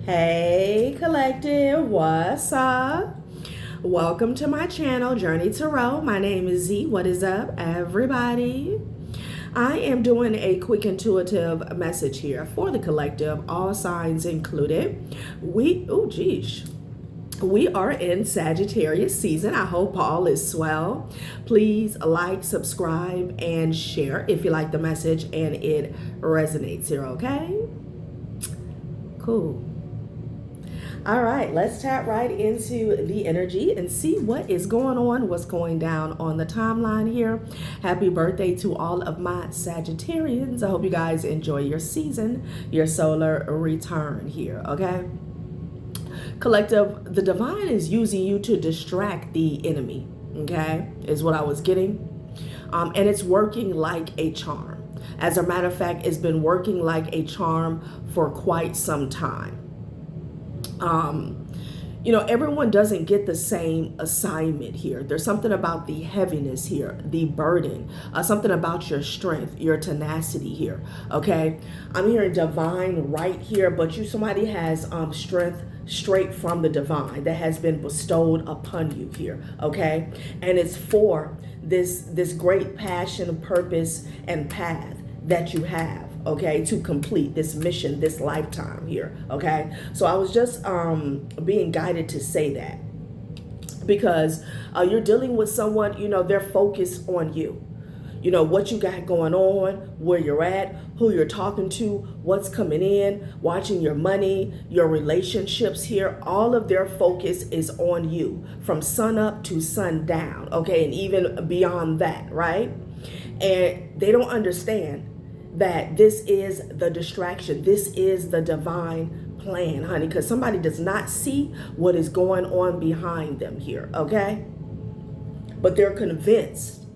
Hey collective, what's up? Welcome to my channel, Journey Tarot. My name is Z. What is up, everybody? I am doing a quick intuitive message here for the collective, all signs included. We are in Sagittarius season. I hope all is swell. Please like, subscribe, and share if you like the message and it resonates here, okay? Cool. All right, let's tap right into the energy and see what is going on, what's going down on the timeline here. Happy birthday to all of my Sagittarians. I hope you guys enjoy your season, your solar return here, okay? Collective, the divine is using you to distract the enemy, okay, is what I was getting. And it's working like a charm. As a matter of fact, it's been working like a charm for quite some time. Everyone doesn't get the same assignment here. There's something about the heaviness here, the burden, something about your strength, your tenacity here, okay? I'm hearing divine right here, but somebody has strength straight from the divine that has been bestowed upon you here, okay? And it's for this great passion, purpose, and path that you have, okay, to complete this mission, this lifetime here, okay? So I was just being guided to say that because you're dealing with someone, they're focused on you. What you got going on, where you're at, who you're talking to, what's coming in, watching your money, your relationships here. All of their focus is on you from sun up to sundown, okay, and even beyond that, right? And they don't understand that this is the distraction. This is the divine plan, honey, because somebody does not see what is going on behind them here, okay? But they're convinced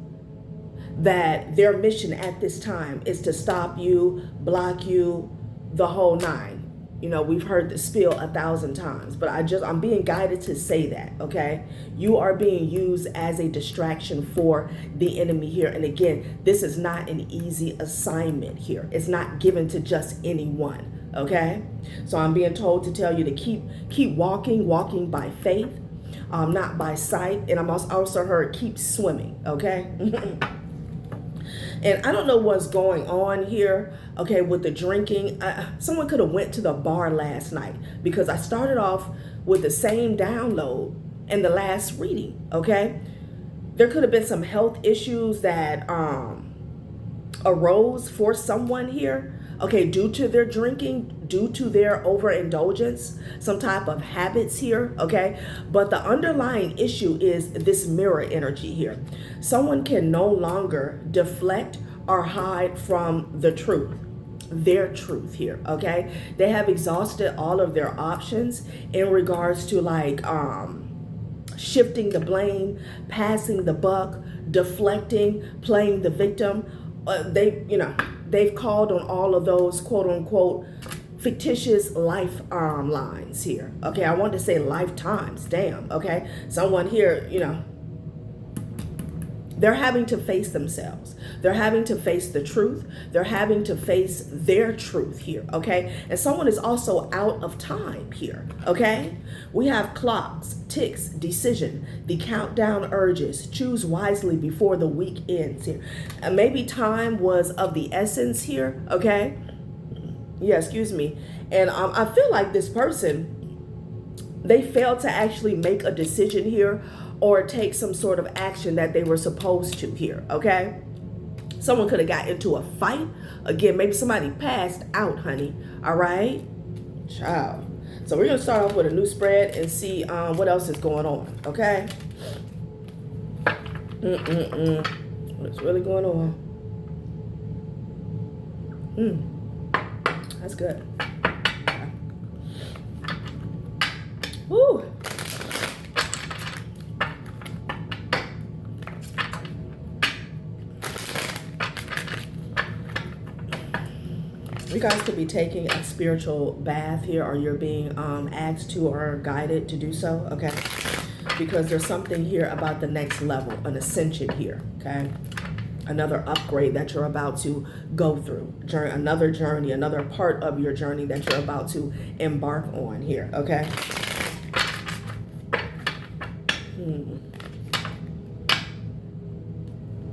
that their mission at this time is to stop you, block you, the whole nine. We've heard the spiel 1,000 times, but I'm being guided to say that, okay? You are being used as a distraction for the enemy here. And again, this is not an easy assignment here. It's not given to just anyone, okay? So I'm being told to tell you to keep walking by faith, not by sight. And I'm also heard keep swimming, okay? And I don't know what's going on here, okay, with the drinking. Someone could have went to the bar last night because I started off with the same download in the last reading, okay? There could have been some health issues that arose for someone here, okay, due to their drinking, due to their overindulgence, some type of habits here, okay? But the underlying issue is this mirror energy here. Someone can no longer deflect or hide from the truth, their truth here, okay? They have exhausted all of their options in regards to shifting the blame, passing the buck, deflecting, playing the victim. They've called on all of those quote unquote fictitious lifelines here. Okay, I want to say lifetimes, damn, okay? Someone here, they're having to face themselves. They're having to face the truth. They're having to face their truth here, okay? And someone is also out of time here, okay? We have clocks, ticks, decision, the countdown urges. Choose wisely before the week ends here. And maybe time was of the essence here, okay? Yeah, excuse me. And I feel like this person, they failed to actually make a decision here or take some sort of action that they were supposed to here, okay? Someone could have got into a fight. Again, maybe somebody passed out, honey, all right? Child. So we're going to start off with a new spread and see what else is going on, okay? What's really going on? That's good. Okay. Woo! You guys could be taking a spiritual bath here, or you're being asked to or guided to do so, okay? Because there's something here about the next level, an ascension here, okay? Another upgrade that you're about to go through. Another journey, another part of your journey that you're about to embark on here, okay?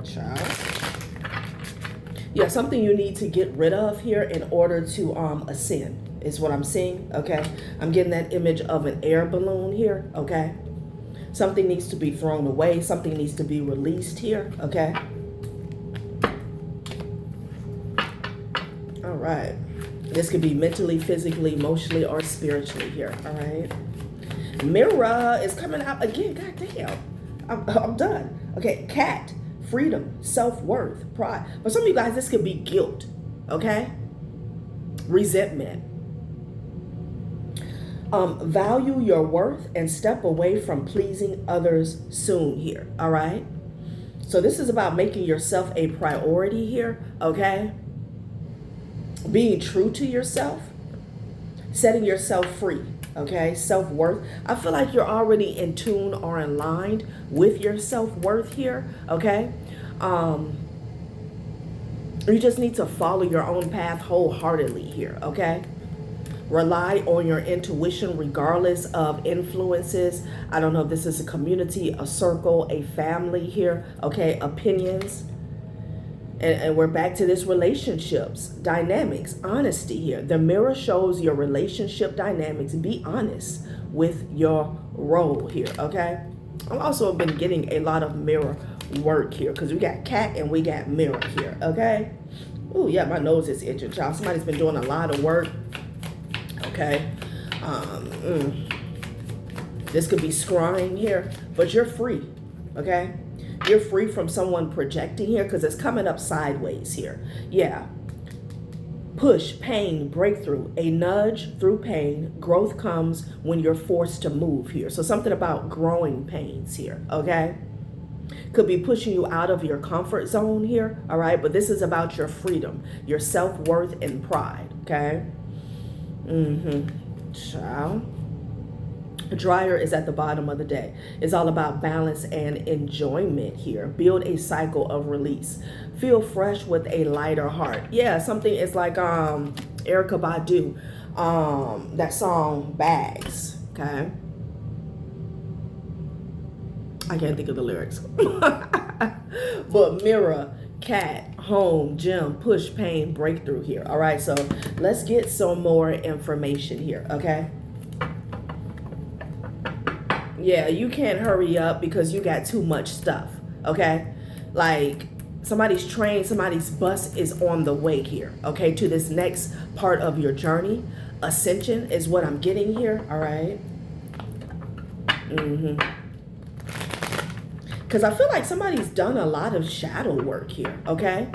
Child. Yeah, something you need to get rid of here in order to ascend is what I'm seeing, okay? I'm getting that image of an air balloon here, okay? Something needs to be thrown away. Something needs to be released here, okay? All right. This could be mentally, physically, emotionally, or spiritually here, all right? Mirror is coming out again. God damn. I'm done. Okay, cat, freedom, self-worth, pride. For some of you guys, this could be guilt, okay? Resentment. Value your worth and step away from pleasing others soon here, all right? So this is about making yourself a priority here, okay? Being true to yourself, setting yourself free, okay? Self-worth. I feel like you're already in tune or in line with your self-worth here, okay? You just need to follow your own path wholeheartedly here, okay? Rely on your intuition regardless of influences. I don't know if this is a community, a circle, a family here, okay? Opinions. And we're back to this relationships, dynamics, honesty here. The mirror shows your relationship dynamics. Be honest with your role here, okay? I've also been getting a lot of mirror work here because we got cat and we got mirror here, okay? Oh, yeah, my nose is itching, child. Somebody's been doing a lot of work, okay? This could be scrying here, but you're free, okay? You're free from someone projecting here because it's coming up sideways here. Yeah. Push, pain, breakthrough, a nudge through pain. Growth comes when you're forced to move here. So something about growing pains here, okay? Could be pushing you out of your comfort zone here, all right? But this is about your freedom, your self-worth and pride, okay? Child. Dryer is at the bottom of the deck. It's all about balance and enjoyment here. Build a cycle of release. Feel fresh with a lighter heart. Yeah, something is like Erykah Badu, that song Bags, okay? I can't think of the lyrics. But mirror, cat, home, gym, push, pain, breakthrough here. All right, so let's get some more information here, okay? Yeah, you can't hurry up because you got too much stuff, okay? Like somebody's train, somebody's bus is on the way here, okay, to this next part of your journey. Ascension is what I'm getting here, all right? Because I feel like somebody's done a lot of shadow work here, okay?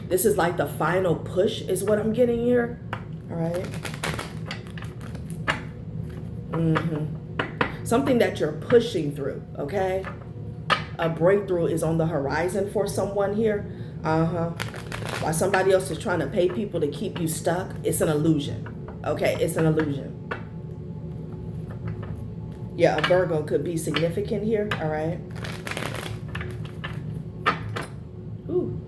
This is like the final push is what I'm getting here, all right? Something that you're pushing through, okay? A breakthrough is on the horizon for someone here. While somebody else is trying to pay people to keep you stuck, it's an illusion, okay? It's an illusion. Yeah, a Virgo could be significant here, all right? Ooh.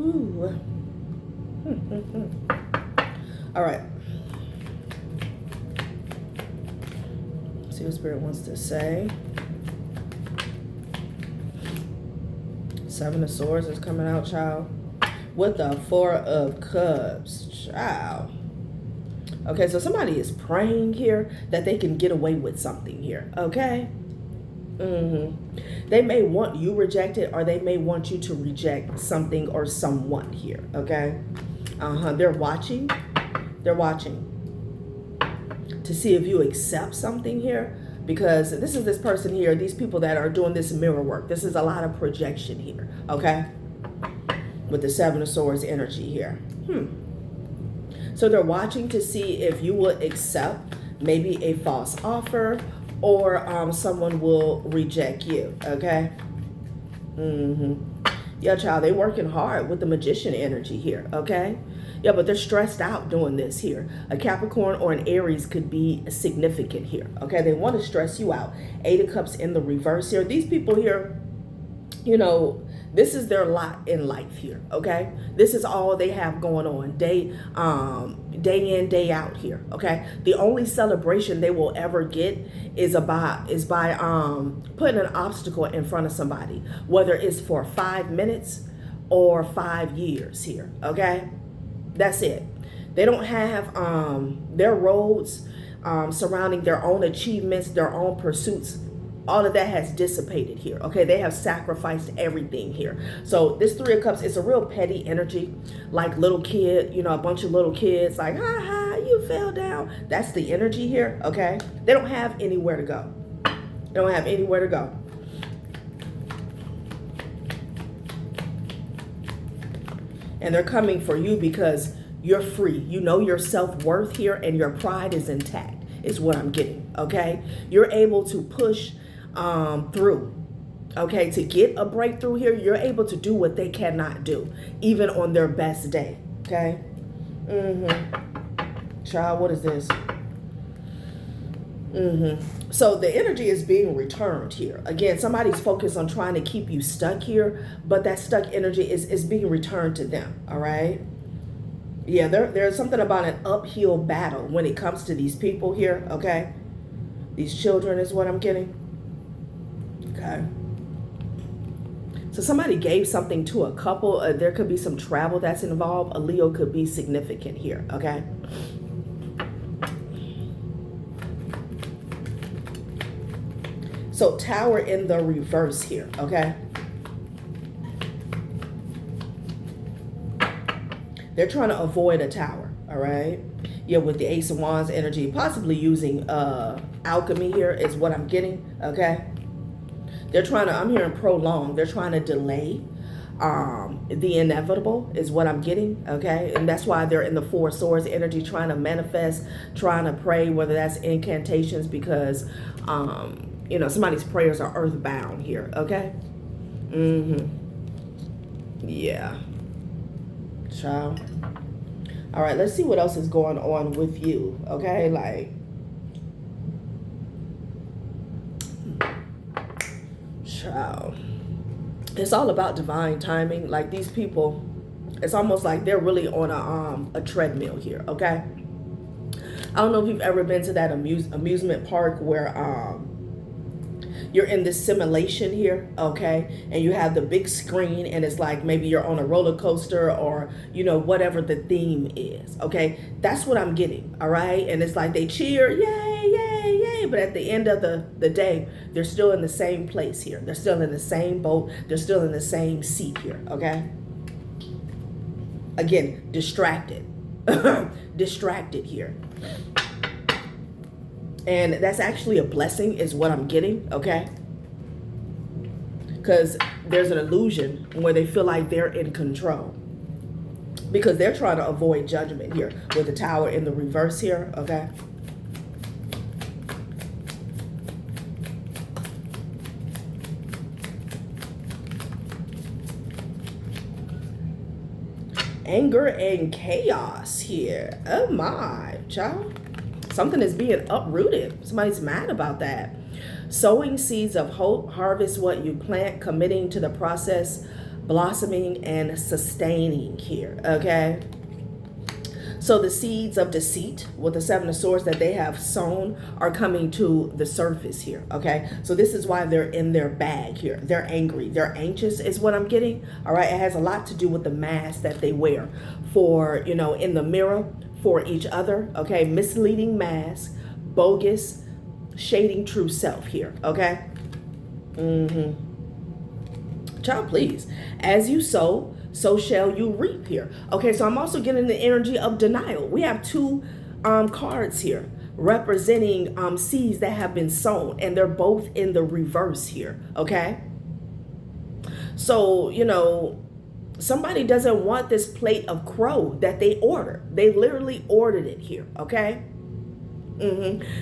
Ooh. All right. See what Spirit wants to say. Seven of Swords is coming out, child. With the Four of Cups, child. Okay, so somebody is praying here that they can get away with something here, okay? They may want you rejected or they may want you to reject something or someone here, okay? They're watching. They're watching to see if you accept something here, because this is this person here, these people that are doing this mirror work. This is a lot of projection here, okay? With the Seven of Swords energy here. So they're watching to see if you will accept maybe a false offer or someone will reject you, okay? Yeah, child, they're working hard with the Magician energy here, okay? Yeah, but they're stressed out doing this here. A Capricorn or an Aries could be significant here. Okay, they want to stress you out. 8 of Cups in the reverse here. These people here, you know, this is their lot in life here. Okay, this is all they have going on day in, day out here. Okay, the only celebration they will ever get is by putting an obstacle in front of somebody, whether it's for 5 minutes or 5 years here. Okay, that's it. They don't have their roads surrounding their own achievements, their own pursuits. All of that has dissipated here. Okay, they have sacrificed everything here. So this 3 of Cups is a real petty energy, like little kid, you know, a bunch of little kids like, ha ha, you fell down. That's the energy here. Okay, they don't have anywhere to go. They don't have anywhere to go. And they're coming for you because you're free. You know your self-worth here, and your pride is intact, is what I'm getting. Okay, you're able to push through. Okay, to get a breakthrough here, you're able to do what they cannot do, even on their best day. Okay. Child, what is this? So the energy is being returned here. Again, somebody's focused on trying to keep you stuck here, but that stuck energy is being returned to them. All right. Yeah, there's something about an uphill battle when it comes to these people here. Okay. These children is what I'm getting. Okay. So somebody gave something to a couple. There could be some travel that's involved. A Leo could be significant here. Okay. So Tower in the reverse here. Okay. They're trying to avoid a tower. All right. Yeah, with the Ace of Wands energy, possibly using alchemy here is what I'm getting. Okay. They're trying to, I'm hearing prolong. They're trying to delay the inevitable is what I'm getting. Okay. And that's why they're in the 4 Swords energy, trying to manifest, trying to pray, whether that's incantations, because, you know, somebody's prayers are earthbound here. Okay. Yeah. Child. All right, let's see what else is going on with you. Okay, like, child, it's all about divine timing. Like, these people, it's almost like they're really on a treadmill here. Okay, I don't know if you've ever been to that amusement park where you're in this simulation here, okay, and you have the big screen, and it's like maybe you're on a roller coaster, or, you know, whatever the theme is. Okay, that's what I'm getting. All right, and it's like they cheer, yay, yay, yay, but at the end of the day, they're still in the same place here. They're still in the same boat. They're still in the same seat here. Okay, again, distracted. Distracted here. And that's actually a blessing is what I'm getting, okay? Because there's an illusion where they feel like they're in control. Because they're trying to avoid judgment here with the Tower in the reverse here, okay? Anger and chaos here. Oh my, child. Something is being uprooted. Somebody's mad about that. Sowing seeds of hope, harvest what you plant, committing to the process, blossoming and sustaining here, okay? So the seeds of deceit with the 7 of Swords that they have sown are coming to the surface here, okay? So this is why they're in their bag here. They're angry. They're anxious is what I'm getting, all right? It has a lot to do with the mask that they wear for, you know, in the mirror, for each other, okay? Misleading mask, bogus, shading true self here, okay? Child, please. As you sow, so shall you reap here. Okay, so I'm also getting the energy of denial. We have 2 cards here representing seeds that have been sown, and they're both in the reverse here, okay? So, you know, somebody doesn't want this plate of crow that they ordered. They literally ordered it here, okay?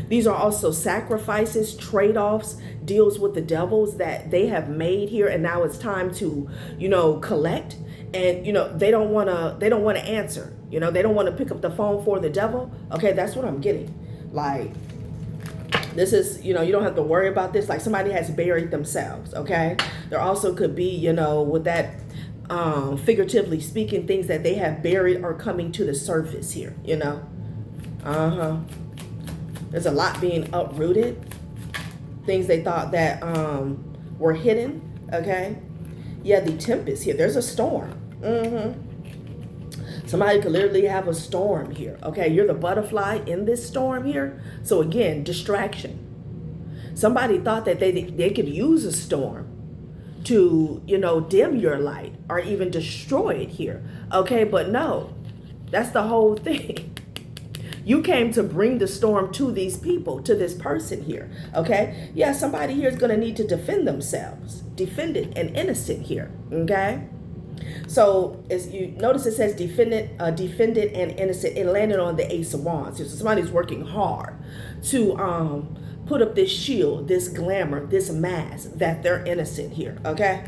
These are also sacrifices, trade-offs, deals with the devils that they have made here, and now it's time to, collect. And they don't want to answer. They don't want to pick up the phone for the devil. Okay, that's what I'm getting. Like, this is, you don't have to worry about this. Like, somebody has buried themselves. Okay, there also could be, with that, figuratively speaking, things that they have buried are coming to the surface here. There's a lot being uprooted. Things they thought that were hidden. Okay. Yeah, the tempest here. There's a storm. Somebody could literally have a storm here. Okay. You're the butterfly in this storm here. So again, distraction. Somebody thought that they could use a storm to, dim your light or even destroy it here. Okay. But no, that's the whole thing. You came to bring the storm to these people, to this person here, okay? Yeah, somebody here is going to need to defend themselves, defended and innocent here, okay? So as you notice, it says defended and innocent. It landed on the Ace of Wands. So somebody's working hard to put up this shield, this glamour, this mask that they're innocent here, okay?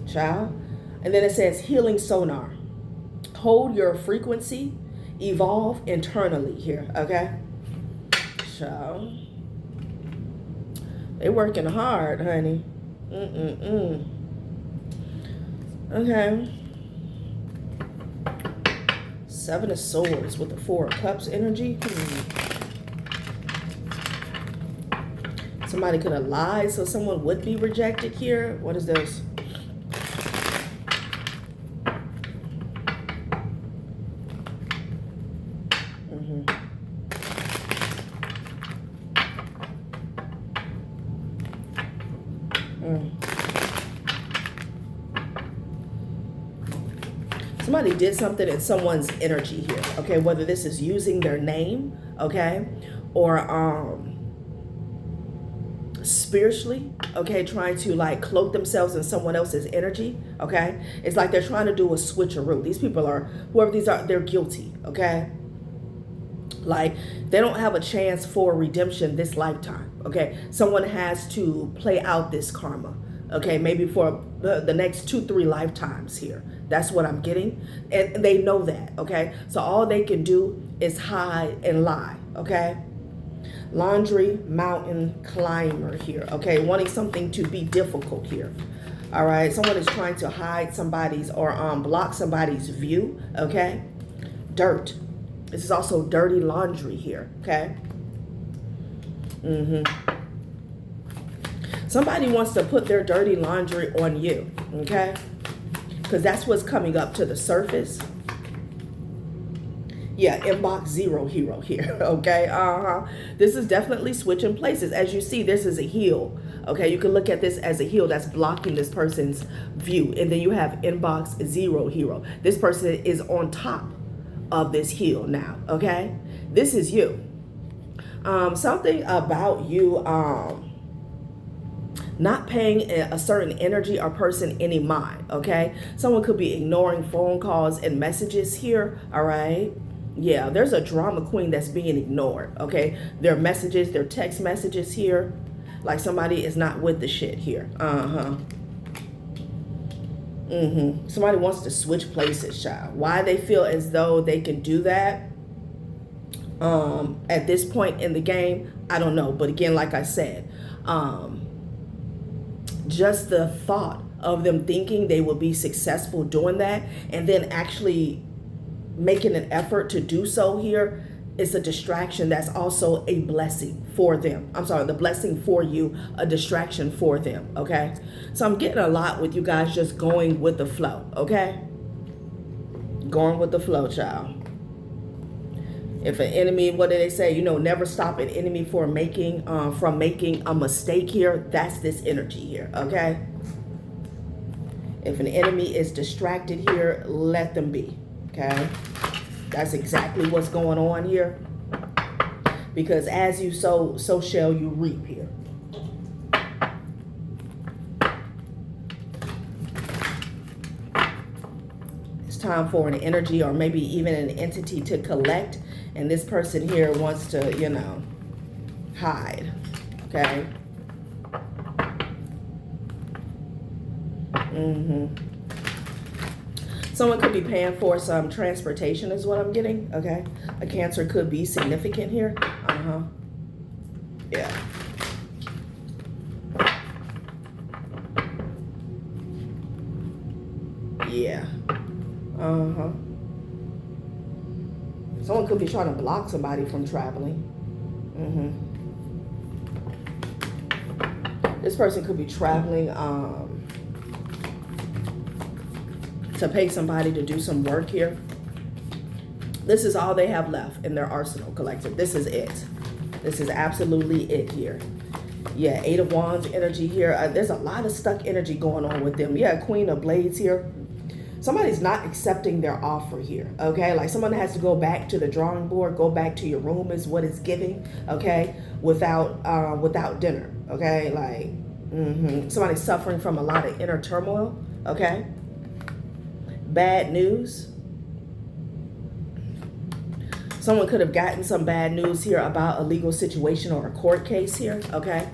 Child. And then it says healing sonar. Hold your frequency. Evolve internally here, okay? So they working hard, honey. Okay. Seven of Swords with the Four of Cups energy. Somebody could have lied, so someone would be rejected here. What is this? Somebody did something in someone's energy here, okay? Whether this is using their name, okay? Or spiritually, okay? Trying to like cloak themselves in someone else's energy, okay? It's like they're trying to do a switcheroo. These people are, whoever these are, they're guilty, okay? Like, they don't have a chance for redemption this lifetime, okay? Someone has to play out this karma, okay? Maybe for the next 2-3 lifetimes here. That's what I'm getting. And they know that, okay? So all they can do is hide and lie, okay? Laundry mountain climber here, okay? Wanting something to be difficult here. All right, someone is trying to hide somebody's or block somebody's view, okay? Dirt. This is also dirty laundry here, okay? Somebody wants to put their dirty laundry on you, okay? Because that's what's coming up to the surface. Yeah, inbox zero hero here, okay? This is definitely switching places. As you see, this is a heel, okay? You can look at this as a heel that's blocking this person's view. And then you have inbox zero hero. This person is on top of this heel now, okay? This is you. Something about you not paying a certain energy or person any mind, okay? Someone could be ignoring phone calls and messages here, all right? Yeah, there's a drama queen that's being ignored, okay? Their messages, their text messages here, like somebody is not with the shit here. Somebody wants to switch places, child. Why they feel as though they can do that at this point in the game, I don't know. But again, like I said, just the thought of them thinking they will be successful doing that and then actually making an effort to do so here is a distraction that's also a blessing for them. I'm sorry, the blessing for you, a distraction for them, okay? So I'm getting a lot with you guys just going with the flow, okay? Going with the flow, child. If an enemy, what do they say? Never stop an enemy from making a mistake here. That's this energy here, okay? If an enemy is distracted here, let them be, okay? That's exactly what's going on here. Because as you sow, so shall you reap here. It's time for an energy or maybe even an entity to collect And this person here wants to, you know, hide. Okay. Someone could be paying for some transportation is what I'm getting. Okay. A Cancer could be significant here. Yeah. Yeah. Someone could be trying to block somebody from traveling. This person could be traveling to pay somebody to do some work here. This is all they have left in their arsenal, collective. This is it. This is absolutely it here. Yeah, 8 of Wands energy here. There's a lot of stuck energy going on with them. Yeah, Queen of Blades here. Somebody's not accepting their offer here, okay? Like someone has to go back to the drawing board, go back to your room is what it's giving, okay? Without dinner, okay? Like, somebody's suffering from a lot of inner turmoil, okay? Bad news. Someone could have gotten some bad news here about a legal situation or a court case here, okay?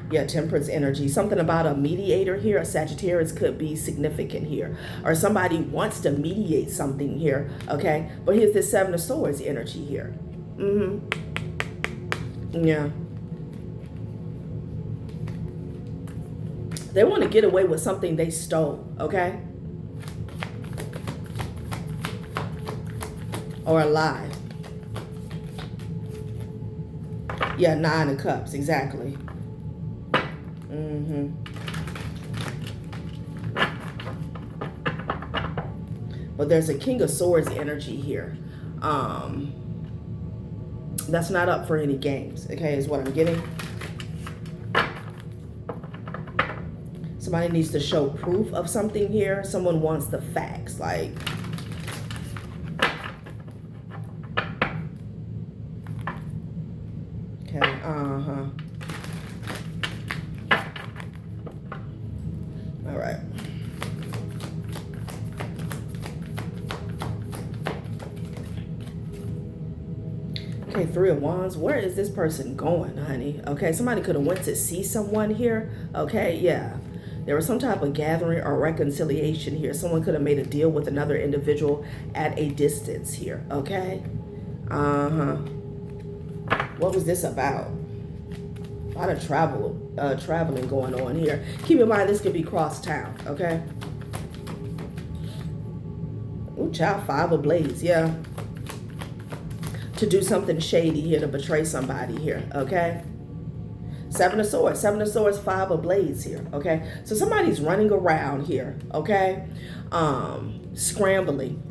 Yeah, Temperance energy. Something about a mediator here. A Sagittarius could be significant here. Or somebody wants to mediate something here, okay? But here's this 7 of Swords energy here. Yeah. They want to get away with something they stole, okay? Or a lie. Yeah, 9 of Cups, exactly. But there's a King of Swords energy here. That's not up for any games, okay, is what I'm getting. Somebody needs to show proof of something here. Someone wants the facts, like... Okay, All right. Okay, 3 of Wands. Where is this person going, honey? Okay, somebody could have went to see someone here. Okay, yeah. There was some type of gathering or reconciliation here. Someone could have made a deal with another individual at a distance here. Okay. What was this about? A lot of traveling going on here. Keep in mind, this could be cross town, okay? Ooh, child, 5 of Blades, yeah. To do something shady here, to betray somebody here, okay? 7 of Swords, 5 of Blades here, okay? So somebody's running around here, okay? Scrambling,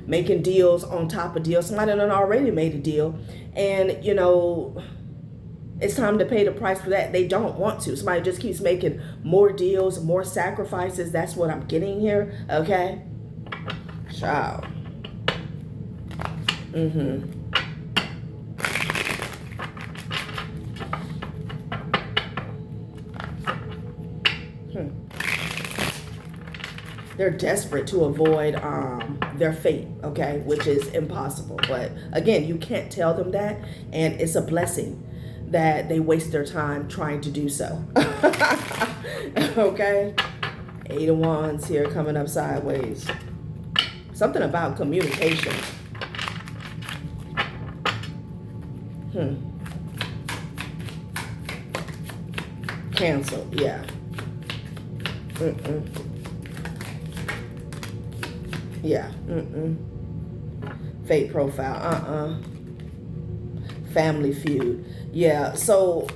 making deals on top of deals. Somebody done already made a deal, and, you know, it's time to pay the price for that. They don't want to. Somebody just keeps making more deals, more sacrifices. That's what I'm getting here, okay? Child. They're desperate to avoid their fate, okay, which is impossible. But again, you can't tell them that, and it's a blessing that they waste their time trying to do so. Okay, 8 of Wands here coming up sideways. Something about communication. Cancel, yeah. Yeah, Fate profile, Family feud. Yeah, so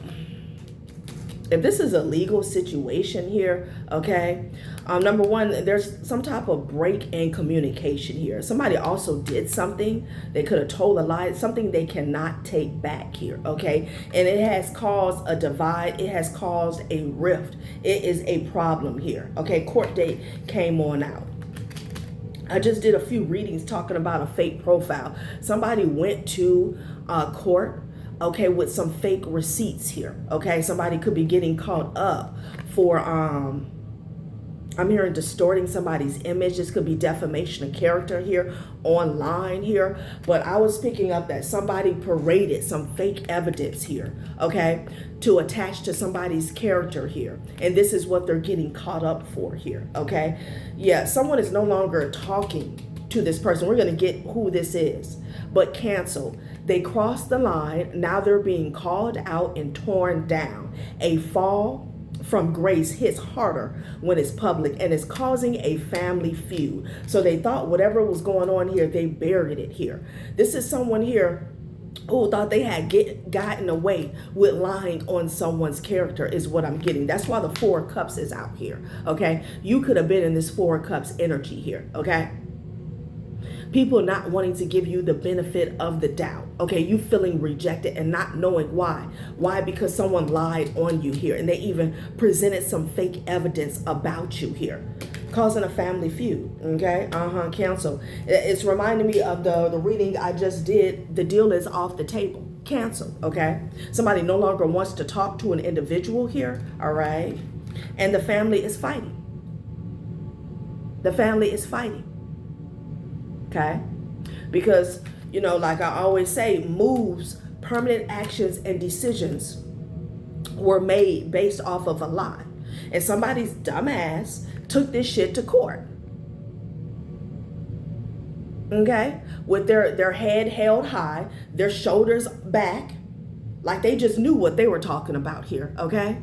if this is a legal situation here, okay, number one, there's some type of break in communication here. Somebody also did something. They could have told a lie, something they cannot take back here, okay? And it has caused a divide. It has caused a rift. It is a problem here, okay? Court date came on out. I just did a few readings talking about a fake profile. Somebody went to court, okay, with some fake receipts here, okay? Somebody could be getting caught up for I'm hearing distorting somebody's image. This could be defamation of character here, online here. But I was picking up that somebody paraded some fake evidence here, okay, to attach to somebody's character here. And this is what they're getting caught up for here, okay? Yeah, someone is no longer talking to this person. We're going to get who this is. But cancel. They crossed the line. Now they're being called out and torn down. A fall from grace hits harder when it's public and is causing a family feud. So they thought whatever was going on here, they buried it here. This is someone here who thought they had gotten away with lying on someone's character is what I'm getting. That's why the Four of Cups is out here, okay? You could have been in this Four of Cups energy here, okay? People not wanting to give you the benefit of the doubt. Okay, you feeling rejected and not knowing why. Why? Because someone lied on you here and they even presented some fake evidence about you here, causing a family feud. Okay, cancel. It's reminding me of the reading I just did. The deal is off the table. Cancel. Okay, somebody no longer wants to talk to an individual here. All right, and the family is fighting. The family is fighting. Okay, because, you know, like I always say, moves, permanent actions, and decisions were made based off of a lie. And somebody's dumbass took this shit to court. Okay, with their head held high, their shoulders back, like they just knew what they were talking about here. Okay.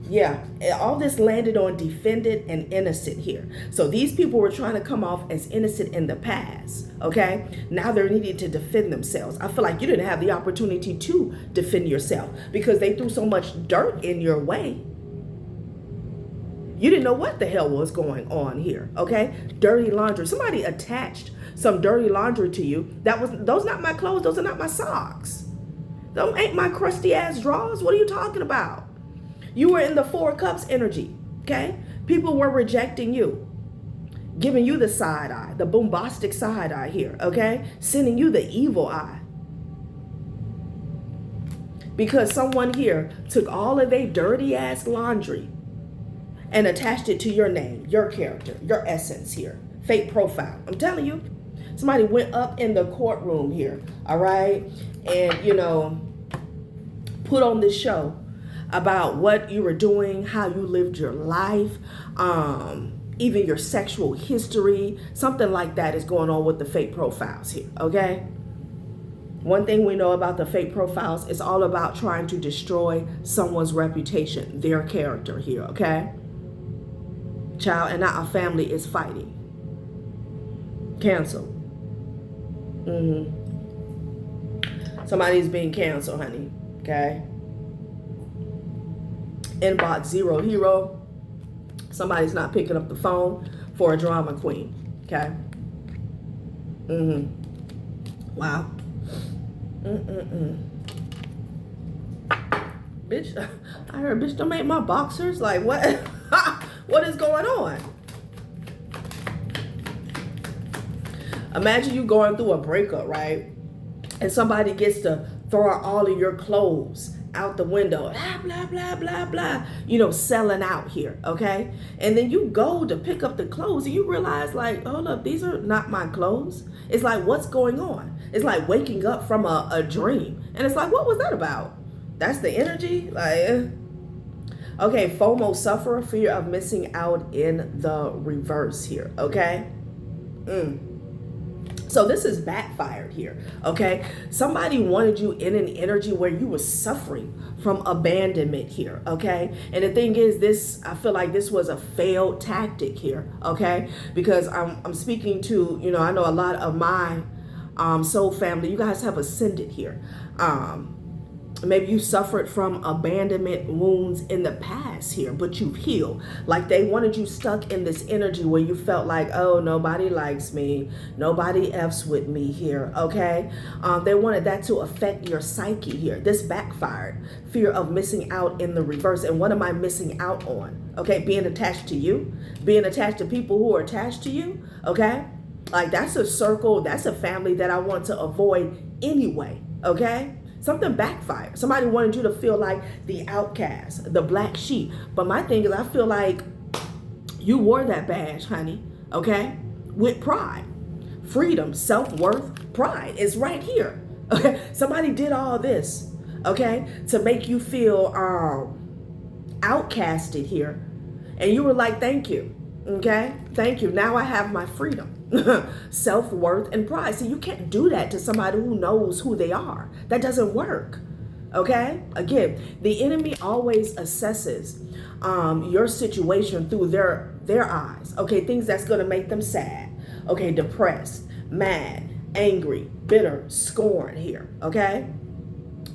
Yeah, all this landed on defended and innocent here. So these people were trying to come off as innocent in the past, okay? Now they're needing to defend themselves. I feel like you didn't have the opportunity to defend yourself because they threw so much dirt in your way. You didn't know what the hell was going on here, okay? Dirty laundry. Somebody attached some dirty laundry to you. Those not my clothes. Those are not my socks. Those ain't my crusty ass drawers. What are you talking about? You were in the Four of Cups energy, okay? People were rejecting you, giving you the side eye, the bombastic side eye here, okay? Sending you the evil eye. Because someone here took all of their dirty ass laundry and attached it to your name, your character, your essence here. Fake profile. I'm telling you, somebody went up in the courtroom here, all right? And, you know, put on this show about what you were doing, how you lived your life, even your sexual history. Something like that is going on with the fake profiles here, okay? One thing we know about the fake profiles is all about trying to destroy someone's reputation, their character here, okay? Child, and now our family is fighting. Cancel. Somebody's being canceled, honey, okay? Inbox 0 hero. Somebody's not picking up the phone for a drama queen. Okay. Wow. Bitch, I heard bitch don't make my boxers. Like what? What is going on? Imagine you going through a breakup, right? And somebody gets to throw out all of your clothes out the window, blah, blah, blah, blah, blah, you know, selling out here, okay? And then you go to pick up the clothes and you realize, like, hold up, these are not my clothes. It's like, what's going on? It's like waking up from a dream. And it's like, what was that about? That's the energy? Like, okay, FOMO, sufferer, fear of missing out in the reverse here, okay? So this is backfired here, okay? Somebody wanted you in an energy where you were suffering from abandonment here, okay? And the thing is, this, I feel like this was a failed tactic here, okay? Because I'm speaking to, you know, I know a lot of my soul family, you guys have ascended here. Maybe you suffered from abandonment wounds in the past here, but you've healed. Like they wanted you stuck in this energy where you felt like, oh, nobody likes me. Nobody F's with me here, okay? They wanted that to affect your psyche here. This backfired. Fear of missing out in the reverse. And what am I missing out on? Okay, being attached to you. Being attached to people who are attached to you, okay? Like that's a circle, that's a family that I want to avoid anyway, okay? Something backfired. Somebody wanted you to feel like the outcast, the black sheep. But my thing is, I feel like you wore that badge, honey, okay, with pride. Freedom, self-worth, pride is right here. Okay, somebody did all this, okay, to make you feel outcasted here. And you were like, thank you, okay, thank you. Now I have my freedom. Self-worth and pride. See, you can't do that to somebody who knows who they are. That doesn't work. Okay? Again, the enemy always assesses your situation through their eyes. Okay, things that's going to make them sad. Okay, depressed, mad, angry, bitter, scorn here. Okay?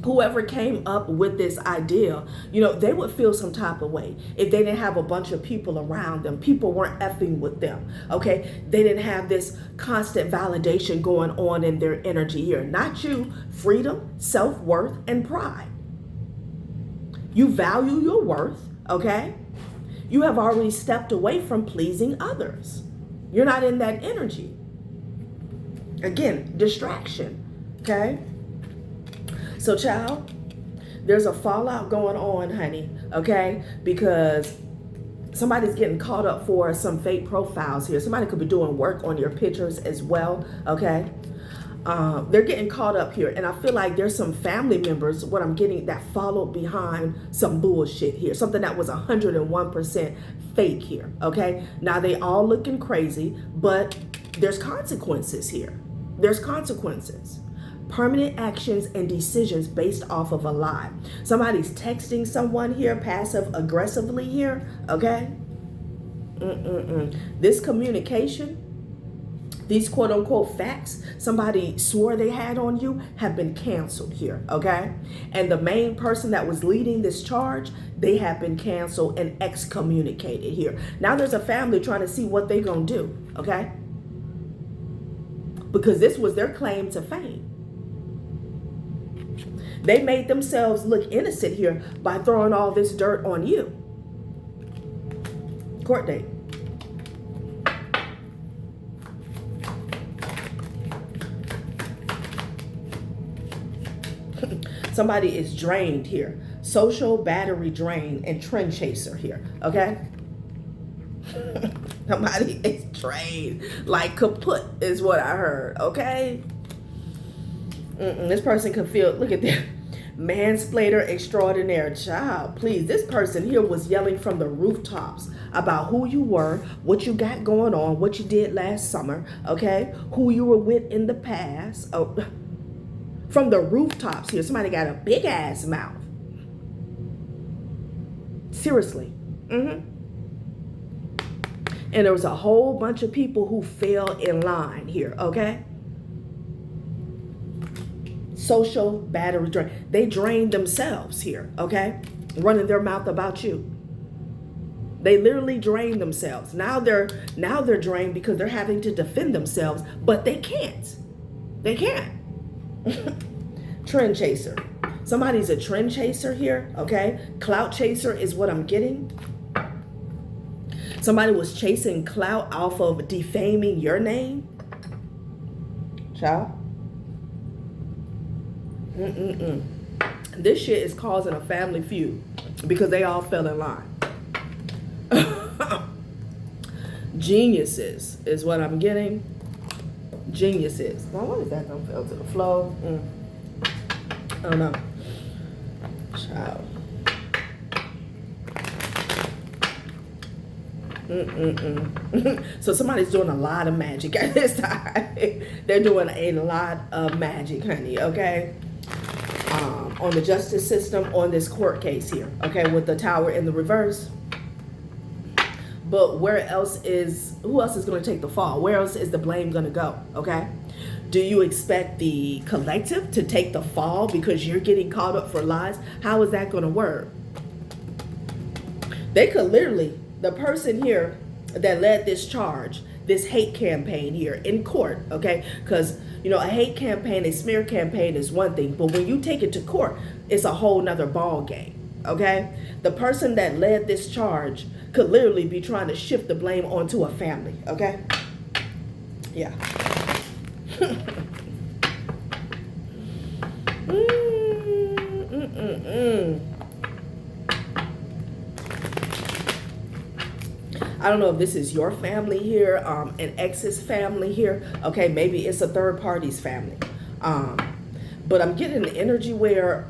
Whoever came up with this idea, they would feel some type of way if they didn't have a bunch of people around them. People weren't effing with them, okay? They didn't have this constant validation going on in their energy here. Not you. Freedom, self-worth, and pride. You value your worth, okay? You have already stepped away from pleasing others. You're not in that energy. Again, distraction, okay? So, child, there's a fallout going on, honey, okay? Because somebody's getting caught up for some fake profiles here. Somebody could be doing work on your pictures as well, okay? They're getting caught up here. And I feel like there's some family members, what I'm getting, that followed behind some bullshit here. Something that was 101% fake here, okay? Now, they all looking crazy, but there's consequences here. There's consequences. Permanent actions and decisions based off of a lie. Somebody's texting someone here, passive aggressively here, okay? This communication, these quote unquote facts somebody swore they had on you have been canceled here, okay? And the main person that was leading this charge, they have been canceled and excommunicated here. Now there's a family trying to see what they're gonna do, okay? Because this was their claim to fame. They made themselves look innocent here by throwing all this dirt on you. Court date. Somebody is drained here. Social battery drain and trend chaser here, okay? Somebody is drained, like kaput is what I heard, okay? This person could feel, look at that, mansplainer extraordinaire. Child, please, this person here was yelling from the rooftops about who you were, what you got going on, what you did last summer, okay? Who you were with in the past. Oh, from the rooftops here. Somebody got a big ass mouth. Seriously. And there was a whole bunch of people who fell in line here, okay? Social battery drain. They drained themselves here, okay? Running their mouth about you. They literally drained themselves. Now they're drained because they're having to defend themselves, but they can't. They can't. Trend chaser. Somebody's a trend chaser here, okay? Clout chaser is what I'm getting. Somebody was chasing clout off of defaming your name. Child. This shit is causing a family feud because they all fell in line. Geniuses is what I'm getting. Geniuses. Now what is that? Don't fell to the flow. I don't know. Child. So somebody's doing a lot of magic at this time. They're doing a lot of magic, honey, okay? On the justice system, on this court case here, okay, with the tower in the reverse. But who else is going to take the fall? Where else is the blame going to go, okay? Do you expect the collective to take the fall because you're getting caught up for lies? How is that going to work? They could literally, the person here that led this charge, this hate campaign here in court, okay? Because, a hate campaign, a smear campaign is one thing, but when you take it to court, it's a whole nother ball game, okay? The person that led this charge could literally be trying to shift the blame onto a family, okay? Yeah. I don't know if this is your family here, an ex's family here. Okay, maybe it's a third party's family. But I'm getting the energy where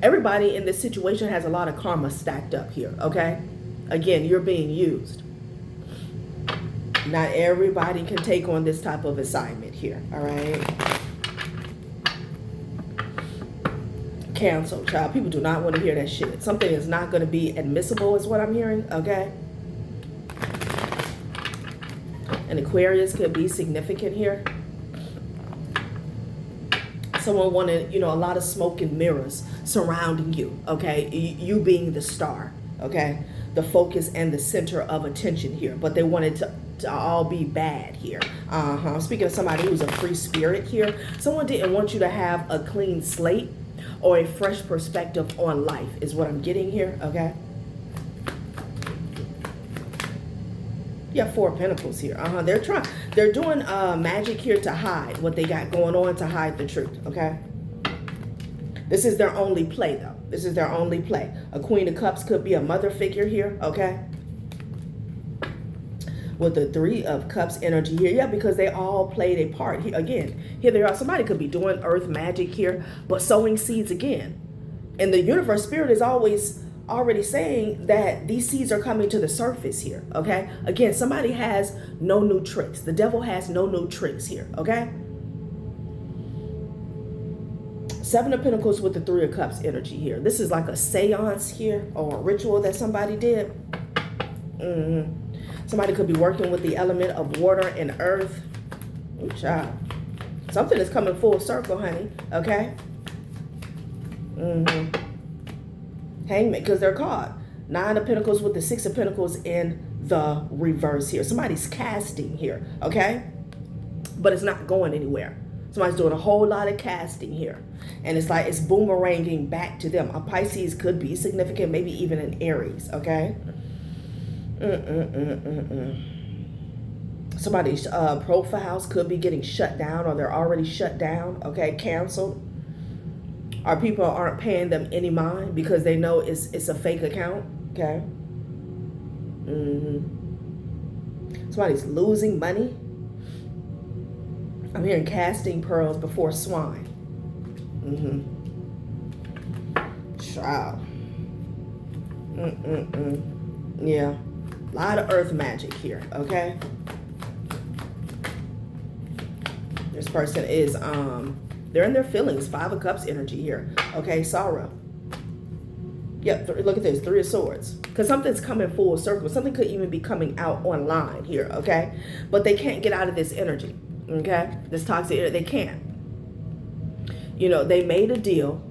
everybody in this situation has a lot of karma stacked up here, okay? Again, you're being used. Not everybody can take on this type of assignment here, all right? Cancel, child. People do not want to hear that shit. Something is not going to be admissible is what I'm hearing, okay? And Aquarius could be significant here. Someone wanted, a lot of smoke and mirrors surrounding you, okay? You being the star, okay? The focus and the center of attention here. But they wanted to all be bad here. Speaking of somebody who's a free spirit here, someone didn't want you to have a clean slate or a fresh perspective on life is what I'm getting here, okay? Yeah, Four of Pentacles here. They're doing magic here to hide what they got going on, to hide the truth, okay? This is their only play, though. This is their only play. A Queen of Cups could be a mother figure here, okay? With the Three of Cups energy here. Yeah, because they all played a part. Again, here they are. Somebody could be doing earth magic here, but sowing seeds again. And the universe spirit is always already saying that these seeds are coming to the surface here, okay? Again, somebody has no new tricks. The devil has no new tricks here, okay? Seven of Pentacles with the Three of Cups energy here. This is like a seance here, or a ritual that somebody did. Somebody could be working with the element of water and earth. Ooh, child. Something is coming full circle, honey, okay? Hangman, because they're caught. Nine of Pentacles with the Six of Pentacles in the reverse here. Somebody's casting here, okay? But it's not going anywhere. Somebody's doing a whole lot of casting here. And it's like it's boomeranging back to them. A Pisces could be significant, maybe even an Aries, okay? Somebody's profiles could be getting shut down, or they're already shut down, okay? Canceled. Or people aren't paying them any mind because they know it's a fake account, okay? Somebody's losing money. I'm hearing casting pearls before swine. Child. Yeah. A lot of earth magic here, okay? This person is, they're in their feelings. Five of Cups energy here. Okay, sorrow. Yep, look at this, Three of Swords. Because something's coming full circle. Something could even be coming out online here, okay? But they can't get out of this energy, okay? This toxic energy, they can't. They made a deal.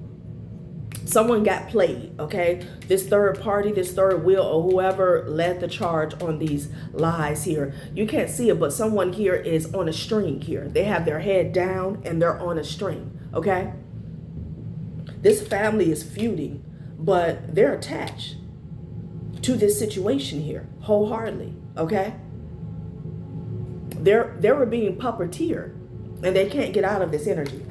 Someone got played, okay? This third party, this third wheel, or whoever led the charge on these lies here. You can't see it, but someone here is on a string here. They have their head down and they're on a string, okay? This family is feuding, but they're attached to this situation here wholeheartedly, okay? They were being puppeteered, and they can't get out of this energy.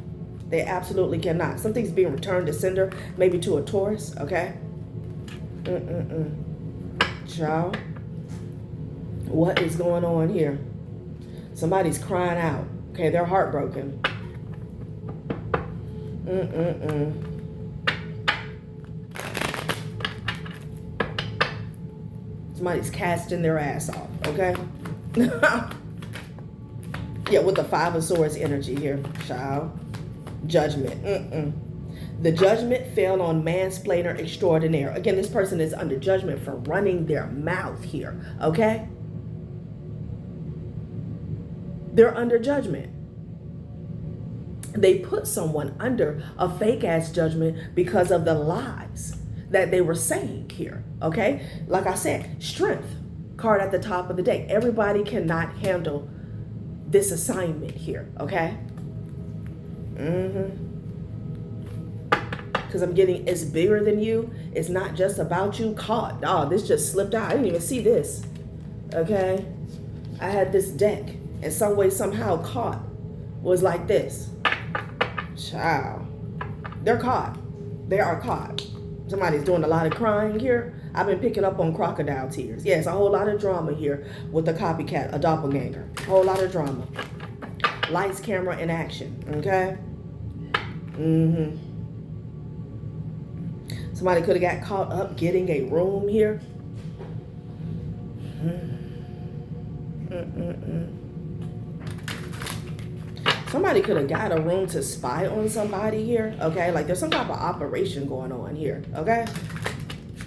They absolutely cannot. Something's being returned to sender, maybe to a Taurus, okay? Child. What is going on here? Somebody's crying out. Okay, they're heartbroken. Somebody's casting their ass off, okay? Yeah, with the Five of Swords energy here, child. Judgment. The judgment fell on mansplainer extraordinaire. Again, this person is under judgment for running their mouth here, okay? They're under judgment. They put someone under a fake ass judgment because of the lies that they were saying here, okay? Like I said, strength card at the top of the deck. Everybody cannot handle this assignment here, okay? Because I'm getting, it's bigger than you. It's not just about you. Caught. Oh, this just slipped out. I didn't even see this. Okay? I had this deck. And some way, somehow, caught was like this. Child. They're caught. They are caught. Somebody's doing a lot of crying here. I've been picking up on crocodile tears. Yes, a whole lot of drama here with a copycat, a doppelganger. A whole lot of drama. Lights, camera, and action. Okay? Somebody could have got caught up getting a room here. Somebody could have got a room to spy on somebody here. Okay? Like there's some type of operation going on here. Okay?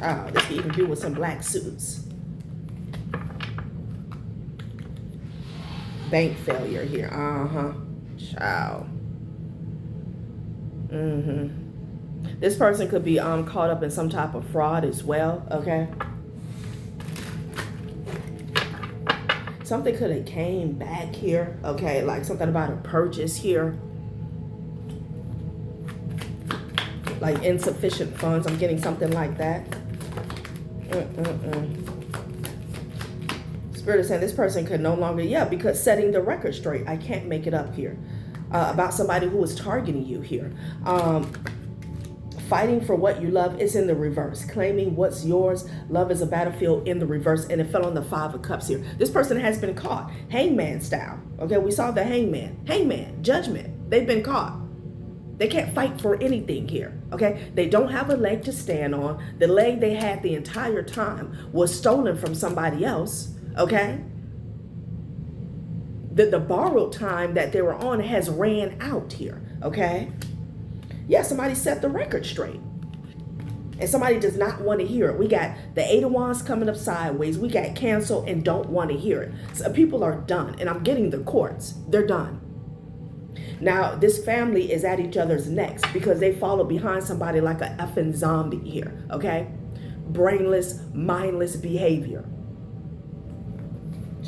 Oh, this could even be with some black suits. Bank failure here. Child. This person could be caught up in some type of fraud as well. Okay. Something could have came back here. Okay, like something about a purchase here. Like insufficient funds. I'm getting something like that. Spirit is saying this person could no longer, because setting the record straight. I can't make it up here. About somebody who is targeting you here. Fighting for what you love is in the reverse. Claiming what's yours. Love is a battlefield in the reverse. And it fell on the 5 of Cups here. This person has been caught. Hangman style. Okay, we saw the hangman. Hangman. Judgment. They've been caught. They can't fight for anything here. Okay, they don't have a leg to stand on. The leg they had the entire time was stolen from somebody else. Okay. The borrowed time that they were on has ran out here. Okay. Yeah, somebody set the record straight. And somebody does not want to hear it. We got the 8 of Wands coming up sideways. We got cancel and don't want to hear it. So people are done. And I'm getting the courts. They're done. Now, this family is at each other's necks because they follow behind somebody like a effing zombie here. Okay? Brainless, mindless behavior.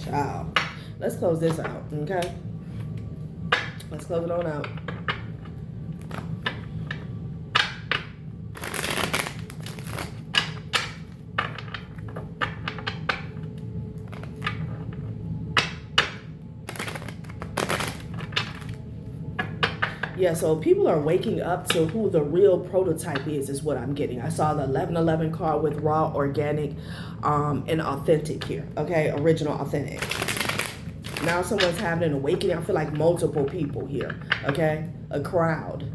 Child. Let's close this out. Okay? Let's close it on out. Yeah, so people are waking up to who the real prototype is what I'm getting. I saw the 1111 card with raw, organic, and authentic here. Okay, original, authentic. Now someone's having an awakening. I feel like multiple people here. Okay, a crowd.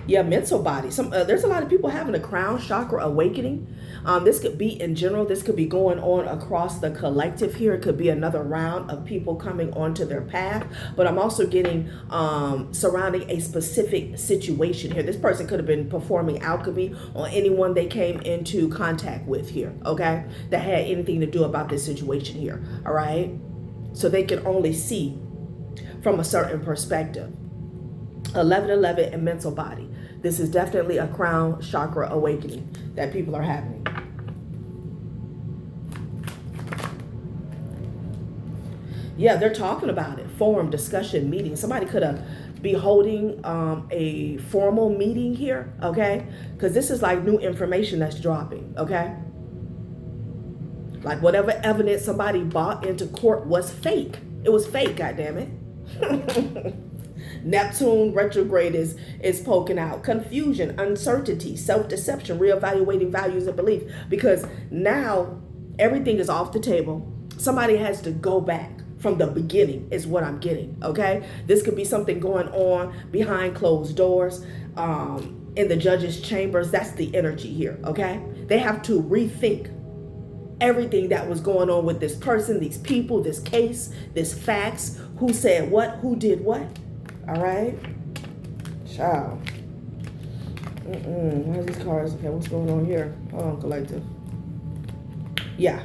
Yeah, mental body. There's a lot of people having a crown chakra awakening. This could be in general. This could be going on across the collective here. It could be another round of people coming onto their path. But I'm also getting surrounding a specific situation here. This person could have been performing alchemy on anyone they came into contact with here. Okay, that had anything to do about this situation here. All right, so they can only see from a certain perspective. 1111 and mental body. This is definitely a crown chakra awakening that people are having. Yeah, they're talking about it. Forum, discussion, meeting. Somebody could have be holding a formal meeting here, okay? Because this is like new information that's dropping, okay? Like whatever evidence somebody bought into court was fake. It was fake, goddammit. Neptune retrograde is poking out. Confusion, uncertainty, self-deception, reevaluating values and beliefs. Because now everything is off the table. Somebody has to go back from the beginning is what I'm getting, okay? This could be something going on behind closed doors, in the judge's chambers. That's the energy here, okay? They have to rethink everything that was going on with this person, these people, this case, this facts, who said what, who did what. All right, child. Why are these cards? Okay, what's going on here? Hold on, collective. Yeah.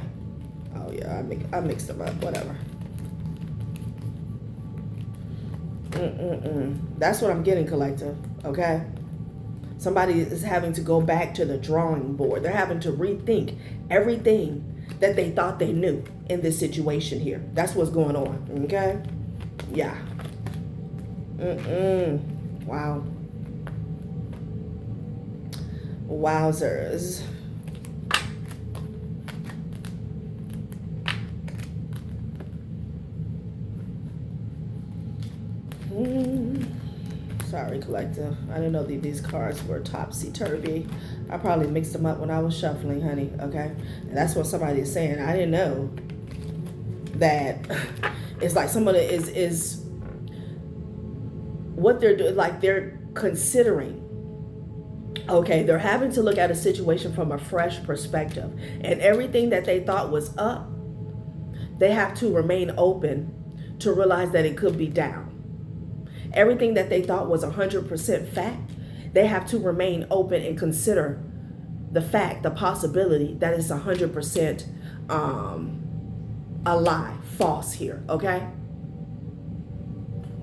Oh yeah, I mixed them up. Whatever. That's what I'm getting, collective. Okay. Somebody is having to go back to the drawing board. They're having to rethink everything that they thought they knew in this situation here. That's what's going on. Okay. Yeah. Wow. Wowzers. Sorry, collective. I didn't know that these cards were topsy-turvy. I probably mixed them up when I was shuffling, honey, okay? And that's what somebody is saying. I didn't know that it's like someone is what they're doing, like they're considering, okay, they're having to look at a situation from a fresh perspective. And everything that they thought was up, they have to remain open to realize that it could be down. Everything that they thought was 100% fact, they have to remain open and consider the fact, the possibility that it's 100% a lie, false here, okay?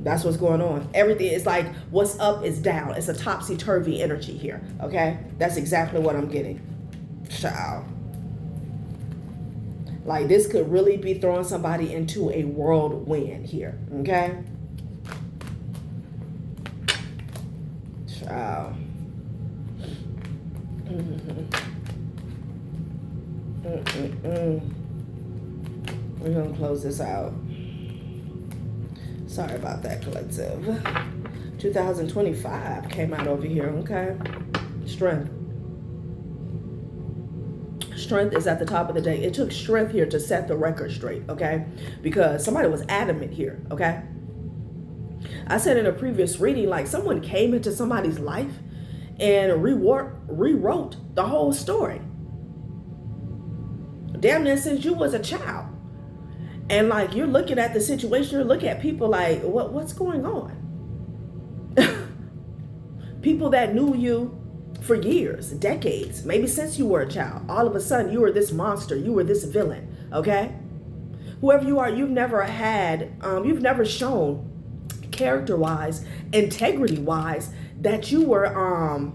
That's what's going on. Everything is like what's up is down. It's a topsy-turvy energy here, okay? That's exactly what I'm getting. Child. Like this could really be throwing somebody into a whirlwind here, okay? Child. We're gonna close this out. Sorry about that, collective. 2025 came out over here, okay? Strength. Strength is at the top of the day. It took strength here to set the record straight, okay? Because somebody was adamant here, okay? I said in a previous reading, like someone came into somebody's life and rewrote the whole story. Damn near since you was a child. And like you're looking at the situation, you're looking at people like, what's going on? People that knew you for years, decades, maybe since you were a child. All of a sudden, you were this monster. You were this villain, okay? Whoever you are, you've never shown character-wise, integrity-wise, that you were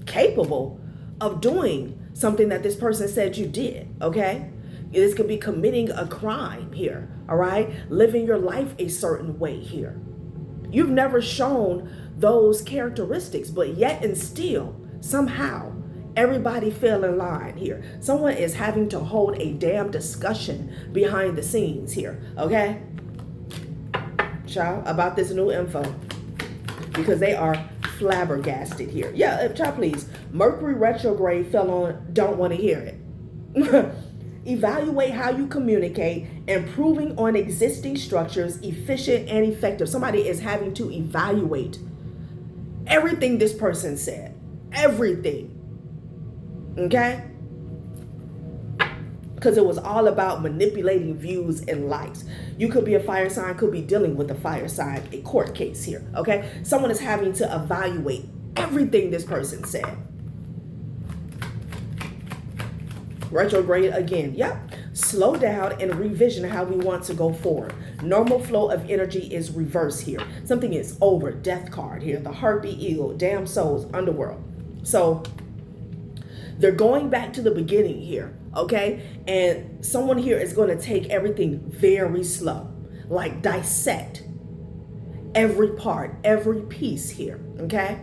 capable of doing something that this person said you did, okay? This could be committing a crime here, all right? Living your life a certain way here. You've never shown those characteristics, but yet and still, somehow, everybody fell in line here. Someone is having to hold a damn discussion behind the scenes here, okay? Child, about this new info. Because they are flabbergasted here. Yeah, child, please. Mercury retrograde fell on, don't want to hear it. Evaluate how you communicate, improving on existing structures, efficient and effective. Somebody is having to evaluate everything this person said. Everything. Okay? Because it was all about manipulating views and likes. You could be a fire sign, could be dealing with a fire sign, a court case here. Okay? Someone is having to evaluate everything this person said. Retrograde again. Yep. Slow down and revision how we want to go forward. Normal flow of energy is reverse here. Something is over. Death card here. The harpy eagle. Damn souls. Underworld. So they're going back to the beginning here. Okay. And someone here is going to take everything very slow. Like dissect every part, every piece here. Okay.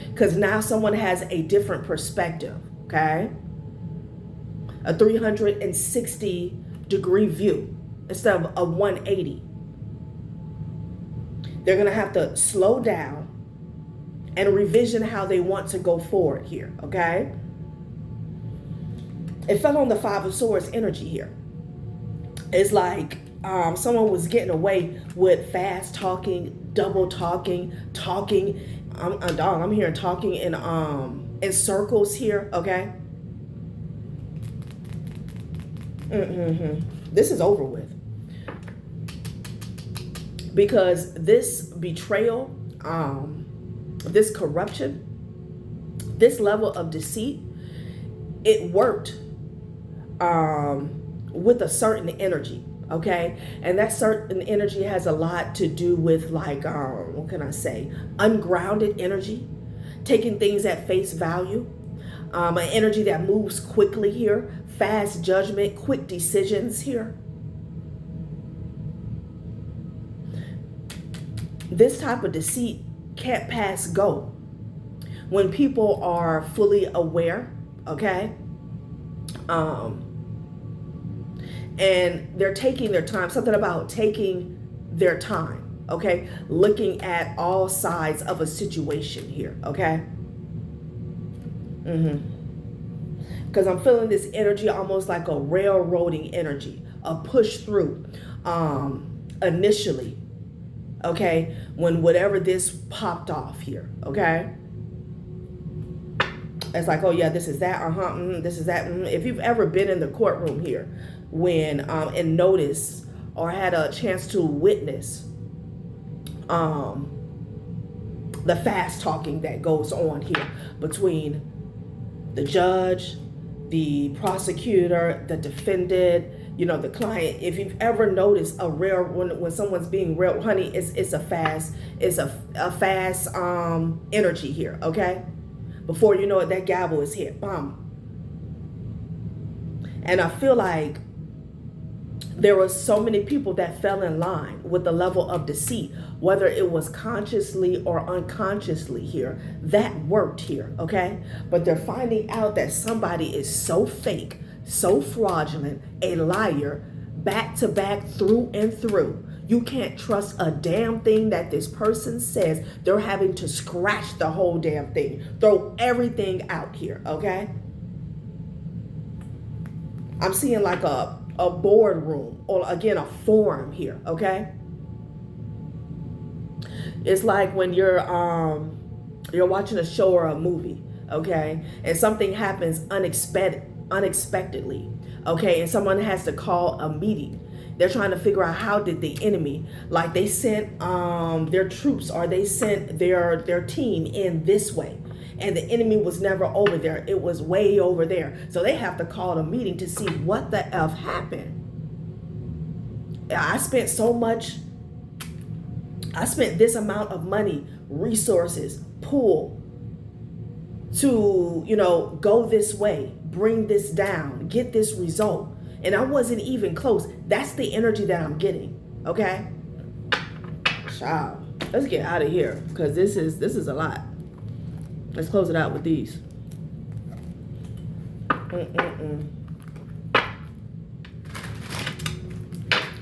Because now someone has a different perspective. Okay. A 360 degree view instead of a 180. They're going to have to slow down and revision how they want to go forward here, okay? It fell on the Five of Swords energy here. It's like someone was getting away with fast talking, double talking. I'm hearing talking in circles here, okay? This is over with. Because this betrayal, this corruption, this level of deceit, it worked with a certain energy, okay? And that certain energy has a lot to do with like, what can I say? Ungrounded energy, taking things at face value. An energy that moves quickly here, fast judgment, quick decisions here. This type of deceit can't pass go when people are fully aware, okay? And they're taking their time, something about taking their time, okay? Looking at all sides of a situation here, okay? Because I'm feeling this energy almost like a railroading energy, a push through initially, okay? When whatever this popped off here, okay? It's like, oh yeah, this is that, this is that. If you've ever been in the courtroom here when, and noticed or had a chance to witness the fast talking that goes on here between the judge, the prosecutor, the defendant, you know, the client. If you've ever noticed a rare, when someone's being real, honey, it's a fast energy here, okay? Before you know it, that gavel is hit, bam. And I feel like there were so many people that fell in line with the level of deceit, whether it was consciously or unconsciously here, that worked here, okay? But they're finding out that somebody is so fake, so fraudulent, a liar, back to back, through and through. You can't trust a damn thing that this person says. They're having to scratch the whole damn thing, throw everything out here, okay? I'm seeing like a boardroom, or again, a forum here, okay? It's like when you're watching a show or a movie, okay? And something happens unexpectedly, okay? And someone has to call a meeting. They're trying to figure out how did the enemy, like they sent their troops or they sent their team in this way. And the enemy was never over there. It was way over there. So they have to call a meeting to see what the F happened. I spent this amount of money, resources, pull to, you know, go this way, bring this down, get this result. And I wasn't even close. That's the energy that I'm getting, okay? Child, let's get out of here because this is a lot. Let's close it out with these.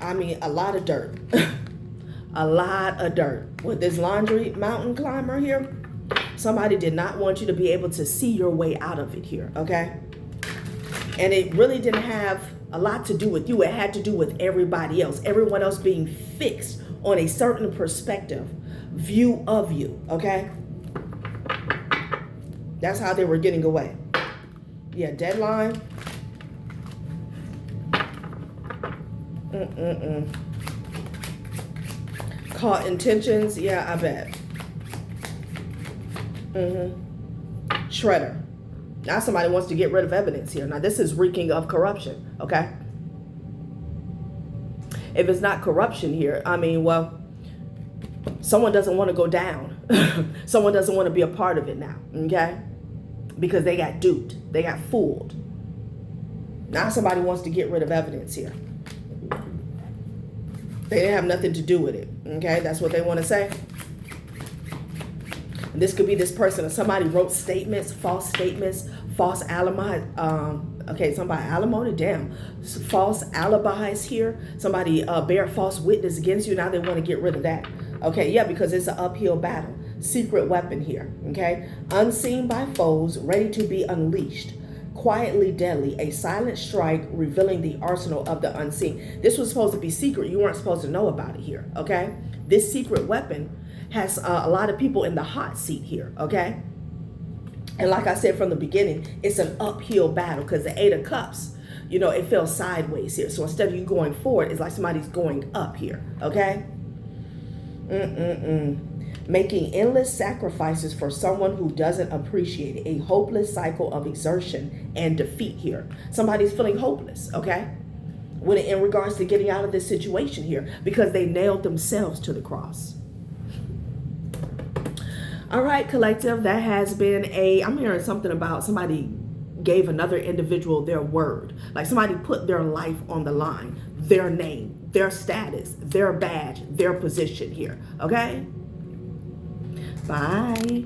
I mean, a lot of dirt. A lot of dirt. With this laundry mountain climber here, somebody did not want you to be able to see your way out of it here, okay? And it really didn't have a lot to do with you. It had to do with everybody else. Everyone else being fixed on a certain perspective, view of you, okay? That's how they were getting away. Yeah, deadline. Caught intentions. Yeah, I bet. Shredder. Now somebody wants to get rid of evidence here. Now this is reeking of corruption, okay? If it's not corruption here, I mean, well, someone doesn't want to go down. Someone doesn't want to be a part of it now, okay? Because they got duped. They got fooled. Now somebody wants to get rid of evidence here. They didn't have nothing to do with it, okay? That's what they want to say. And this could be this person, or somebody wrote statements, false alimony. Okay, somebody alimony, damn. False alibis here. Somebody bear false witness against you. Now they want to get rid of that. Okay, yeah, because it's an uphill battle. Secret weapon here, okay? Unseen by foes, ready to be unleashed. Quietly deadly, a silent strike revealing the arsenal of the unseen. This was supposed to be secret. You weren't supposed to know about it here, okay? This secret weapon has a lot of people in the hot seat here, okay? And like I said from the beginning, it's an uphill battle because the Eight of Cups, you know, it fell sideways here. So instead of you going forward, it's like somebody's going up here, okay? Making endless sacrifices for someone who doesn't appreciate it. A hopeless cycle of exertion and defeat here. Somebody's feeling hopeless, okay? In regards to getting out of this situation here because they nailed themselves to the cross. All right, collective, that has been I'm hearing something about somebody gave another individual their word. Like somebody put their life on the line, their name, their status, their badge, their position here, okay? Bye.